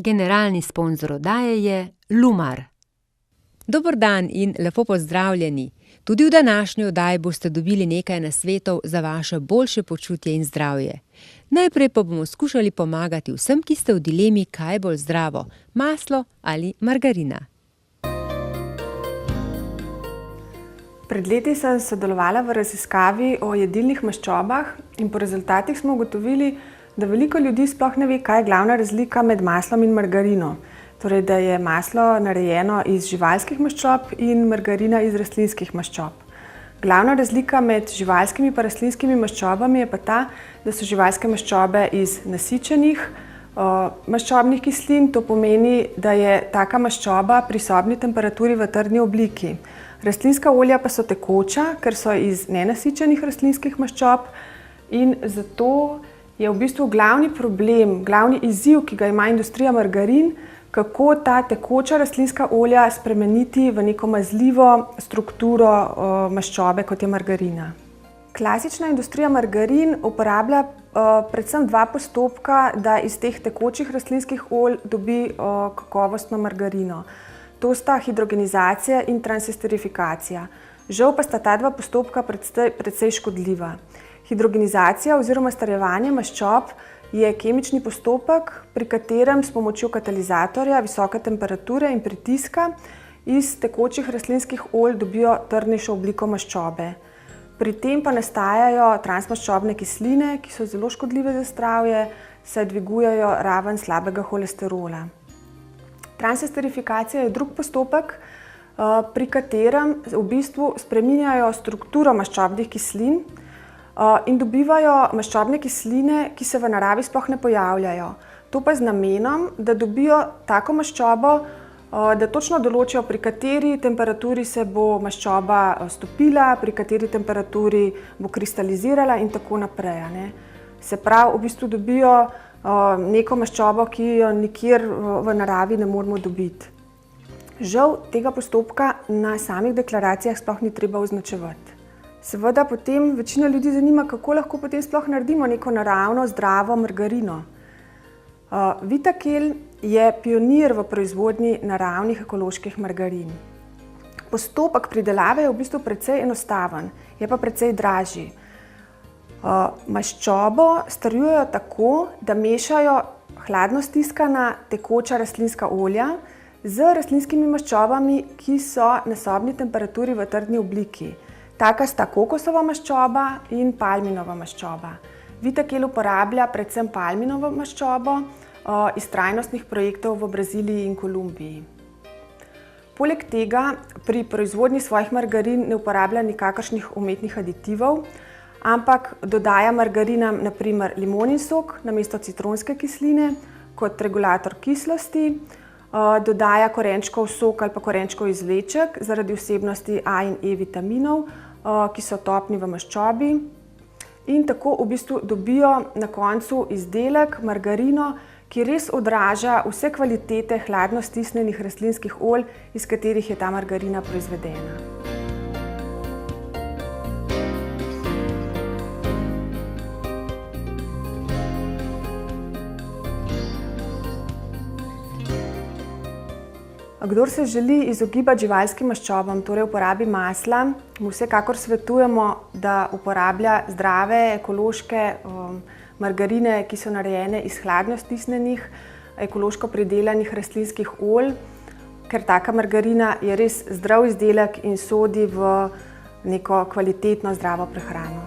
generalni sponzor oddaje je Lumar. Dober dan in lepo pozdravljeni. Tudi v današnji oddaji boste dobili nekaj nasvetov za vaše boljše počutje in zdravje. Najprej pa bomo skušali pomagati vsem, ki ste v dilemi, kaj je bolj zdravo, maslo ali margarina. Pred leti sem sodelovala v raziskavi o jedilnih maščobah in po rezultatih smo ugotovili, da veliko ljudi sploh ne ve, kaj je glavna razlika med maslom in margarino. Torej, da je maslo narejeno iz živalskih maščob in margarina iz rastlinskih maščob. Glavna razlika med živalskimi in rastlinskimi maščobami je pa ta, da so živalske maščobe iz nasičenih maščobnih kislin. To pomeni, da je taka maščoba pri sobni temperaturi v trdni obliki. Rastlinska olja pa so tekoča, ker so iz nenasičenih rastlinskih maščob in zato je v bistvu glavni problem, glavni izziv, ki ga ima industrija margarin, kako ta tekoča rastlinska olja spremeniti v neko mazljivo strukturo maščobe, kot je margarina. Klasična industrija margarin uporablja predvsem dva postopka, da iz teh tekočih rastlinskih olj dobi kakovostno margarino. To sta hidrogenizacija in transesterifikacija. Žal pa sta ta dva postopka precej škodljiva. Hidrogenizacija oziroma strjevanje maščob je kemični postopek, pri katerem s pomočjo katalizatorja visoke temperature in pritiska iz tekočih rastlinskih olj dobijo trdnejšo obliko maščobe. Pri tem pa nastajajo transmaščobne kisline, ki so zelo škodljive za zdravje, saj dvigujejo raven slabega holesterola. Transesterifikacija je drug postopek, pri katerem v bistvu spreminjajo strukturo maščobnih kislin in dobivajo maščobne kisline, ki se v naravi sploh ne pojavljajo. To pa z namenom, da dobijo tako maščobo, da točno določijo, pri kateri temperaturi se bo maščoba stopila, pri kateri temperaturi bo kristalizirala in tako naprej. Se pravi, v bistvu dobijo neko maščobo, ki jo nikjer v naravi ne moremo dobiti. Žal tega postopka na samih deklaracijah sploh ni treba označevati. Seveda potem večina ljudi zanima, kako lahko potem sploh naredimo neko naravno, zdravo margarino. Vitakel je pionir v proizvodnji naravnih ekoloških margarin. Postopek pridelave je v bistvu precej enostaven, je pa precej dražji. Maščobo strjujejo tako, da mešajo hladno stiskana tekoča rastlinska olja z rastlinskimi maščobami, ki so na sobni temperaturi v trdni obliki. Taka sta kokosova maščoba in palminova maščoba. Vitakel uporablja predvsem palminovo maščobo iz trajnostnih projektov v Braziliji in Kolumbiji. Poleg tega pri proizvodnji svojih margarin ne uporablja nikakršnih umetnih aditivov, ampak dodaja margarinam na primer limonin sok namesto citronske kisline kot regulator kislosti, dodaja korenčkov sok ali pa korenčkov izvleček zaradi vsebnosti A in E vitaminov, ki so topni v maščobi in tako v bistvu dobijo na koncu izdelek, margarino, ki res odraža vse kvalitete hladno stisnjenih rastlinskih olj, iz katerih je ta margarina proizvedena. Kdor se želi izogibati živalskim maščobam, torej uporabi masla, mu vsekakor svetujemo, da uporablja zdrave, ekološke margarine, ki so narejene iz hladno stisnjenih, ekološko pridelanih rastlinskih olj, ker taka margarina je res zdrav izdelek in sodi v neko kvalitetno, zdravo prehrano.